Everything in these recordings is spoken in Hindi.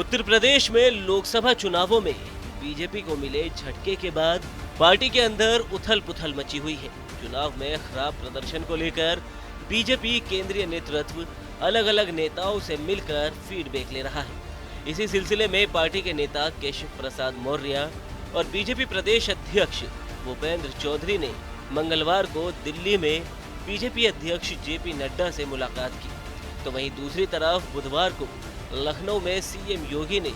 उत्तर प्रदेश में लोकसभा चुनावों में बीजेपी को मिले झटके के बाद पार्टी के अंदर उथल-पुथल मची हुई है। चुनाव में खराब प्रदर्शन को लेकर बीजेपी केंद्रीय नेतृत्व अलग-अलग नेताओं से मिलकर फीडबैक ले रहा है। इसी सिलसिले में पार्टी के नेता केशव प्रसाद मौर्य और बीजेपी प्रदेश अध्यक्ष भूपेंद्र चौधरी ने मंगलवार को दिल्ली में बीजेपी अध्यक्ष जेपी नड्डा से मुलाकात की। तो वहीं दूसरी तरफ बुधवार को लखनऊ में सीएम योगी ने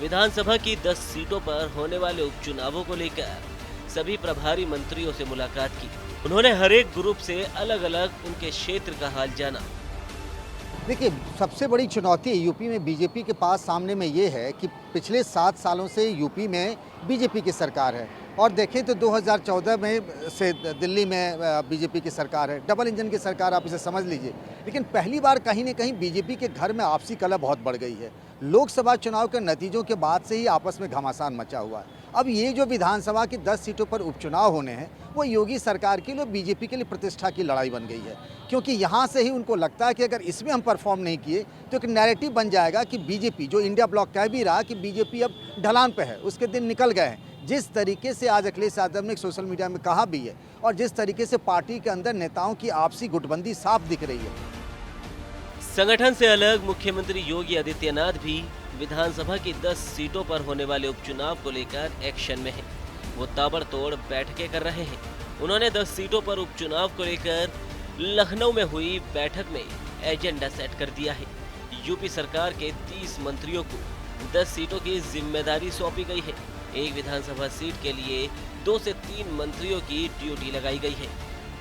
विधानसभा की 10 सीटों पर होने वाले उपचुनावों को लेकर सभी प्रभारी मंत्रियों से मुलाकात की। उन्होंने हर एक ग्रुप से अलग-अलग उनके क्षेत्र का हाल जाना। देखिए, सबसे बड़ी चुनौती यूपी में बीजेपी के पास सामने में ये है कि पिछले 7 सालों से यूपी में बीजेपी की सरकार है और देखें तो 2014 में से दिल्ली में बीजेपी की सरकार है। डबल इंजन की सरकार, आप इसे समझ लीजिए। लेकिन पहली बार कहीं न कहीं बीजेपी के घर में आपसी कलह बहुत बढ़ गई है। लोकसभा चुनाव के नतीजों के बाद से ही आपस में घमासान मचा हुआ है। अब ये जो विधानसभा की 10 सीटों पर उपचुनाव होने हैं, वो योगी सरकार के लिए, बीजेपी के लिए प्रतिष्ठा की लड़ाई बन गई है। क्योंकि यहाँ से ही उनको लगता है कि अगर इसमें हम परफॉर्म नहीं किए तो एक नैरेटिव बन जाएगा कि बीजेपी, जो इंडिया ब्लॉक कह भी रहा कि बीजेपी अब ढलान पे है, उसके दिन निकल गए हैं। जिस तरीके से आज अखिलेश यादव ने सोशल मीडिया में कहा भी है और जिस तरीके से पार्टी के अंदर नेताओं की आपसी गुटबंदी साफ दिख रही है। संगठन से अलग मुख्यमंत्री योगी आदित्यनाथ भी विधानसभा की 10 सीटों पर होने वाले उपचुनाव को लेकर एक्शन में है। वो ताबड़तोड़ बैठकें कर रहे हैं। उन्होंने 10 सीटों पर उपचुनाव को लेकर लखनऊ में हुई बैठक में एजेंडा सेट कर दिया है। यूपी सरकार के 30 मंत्रियों को 10 सीटों की जिम्मेदारी सौंपी गई है। एक विधानसभा सीट के लिए 2 से 3 मंत्रियों की ड्यूटी लगाई गई है।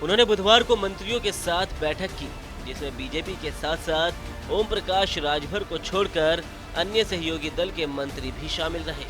उन्होंने बुधवार को मंत्रियों के साथ बैठक की, जिसमें बीजेपी के साथ साथ ओम प्रकाश राजभर को छोड़कर अन्य सहयोगी दल के मंत्री भी शामिल रहे।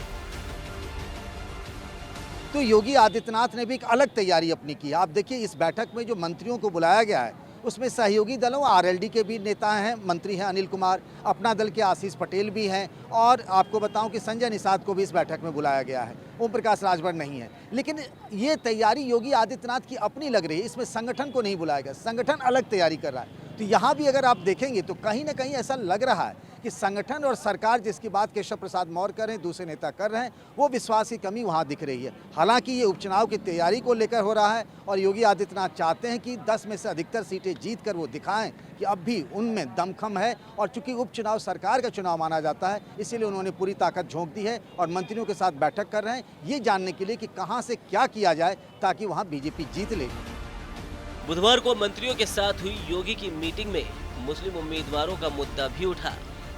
तो योगी आदित्यनाथ ने भी एक अलग तैयारी अपनी की। आप देखिए, इस बैठक में जो मंत्रियों को बुलाया गया है उसमें सहयोगी दलों, आरएलडी के भी नेता हैं, मंत्री हैं अनिल कुमार, अपना दल के आशीष पटेल भी हैं और आपको बताऊं कि संजय निषाद को भी इस बैठक में बुलाया गया है। ओम प्रकाश राजभर नहीं है। लेकिन ये तैयारी योगी आदित्यनाथ की अपनी लग रही है। इसमें संगठन को नहीं बुलाया गया, संगठन अलग तैयारी कर रहा है। तो यहाँ भी अगर आप देखेंगे तो कहीं ना कहीं ऐसा लग रहा है कि संगठन और सरकार, जिसकी बात केशव प्रसाद मौर्य कर रहे हैं, दूसरे नेता कर रहे हैं, वो विश्वास की कमी वहाँ दिख रही है। हालांकि ये उपचुनाव की तैयारी को लेकर हो रहा है और योगी आदित्यनाथ चाहते हैं कि 10 में से अधिकतर सीटें जीत कर वो दिखाएं कि अब भी उनमें दमखम है। और चूंकि उपचुनाव सरकार का चुनाव माना जाता है, इसीलिए उन्होंने पूरी ताकत झोंक दी है और मंत्रियों के साथ बैठक कर रहे हैं, ये जानने के लिए कि कहाँ से क्या किया जाए ताकि वहाँ बीजेपी जीत ले। बुधवार को मंत्रियों के साथ हुई योगी की मीटिंग में मुस्लिम उम्मीदवारों का मुद्दा भी उठा।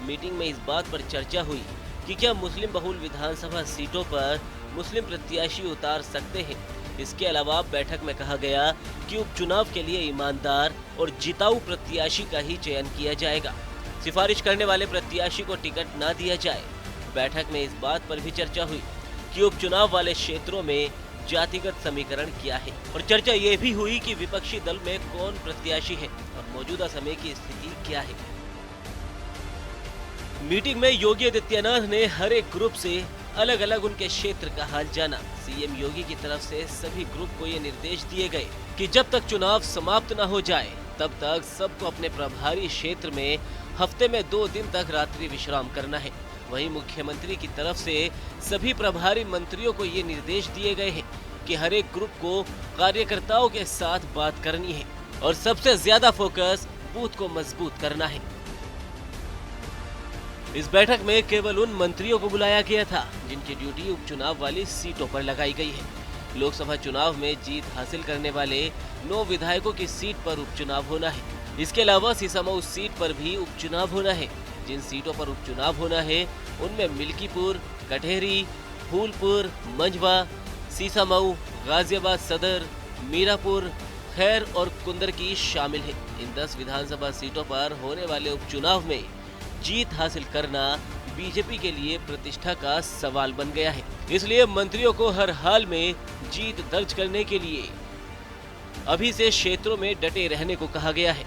मीटिंग में इस बात पर चर्चा हुई कि क्या मुस्लिम बहुल विधानसभा सीटों पर मुस्लिम प्रत्याशी उतार सकते हैं। इसके अलावा बैठक में कहा गया कि उपचुनाव के लिए ईमानदार और जिताऊ प्रत्याशी का ही चयन किया जाएगा। सिफारिश करने वाले प्रत्याशी को टिकट न दिया जाए। बैठक में इस बात पर भी चर्चा हुई कि उपचुनाव वाले क्षेत्रों में जातिगत समीकरण क्या है और चर्चा ये भी हुई कि विपक्षी दल में कौन प्रत्याशी है और मौजूदा समय की स्थिति क्या है। मीटिंग में योगी आदित्यनाथ ने हर एक ग्रुप से अलग अलग उनके क्षेत्र का हाल जाना। सीएम योगी की तरफ से सभी ग्रुप को ये निर्देश दिए गए कि जब तक चुनाव समाप्त न हो जाए तब तक सबको अपने प्रभारी क्षेत्र में हफ्ते में 2 दिन तक रात्रि विश्राम करना है। वहीं मुख्यमंत्री की तरफ से सभी प्रभारी मंत्रियों को ये निर्देश दिए गए हैं कि हर एक ग्रुप को कार्यकर्ताओं के साथ बात करनी है और सबसे ज्यादा फोकस बूथ को मजबूत करना है। इस बैठक में केवल उन मंत्रियों को बुलाया गया था जिनकी ड्यूटी उपचुनाव वाली सीटों पर लगाई गई है। लोकसभा चुनाव में जीत हासिल करने वाले 9 विधायकों की सीट पर उपचुनाव होना है। इसके अलावा सीसामऊ सीट पर भी उपचुनाव होना है। जिन सीटों पर उपचुनाव होना है उनमें मिल्कीपुर, कटेहरी, फूलपुर, मंझवा, सीसामऊ, गाजियाबाद सदर, मीरापुर, खैर और कुंदरकी शामिल है। इन 10 विधानसभा सीटों पर होने वाले उपचुनाव में जीत हासिल करना बीजेपी के लिए प्रतिष्ठा का सवाल बन गया है। इसलिए मंत्रियों को हर हाल में जीत दर्ज करने के लिए अभी से क्षेत्रों में डटे रहने को कहा गया है।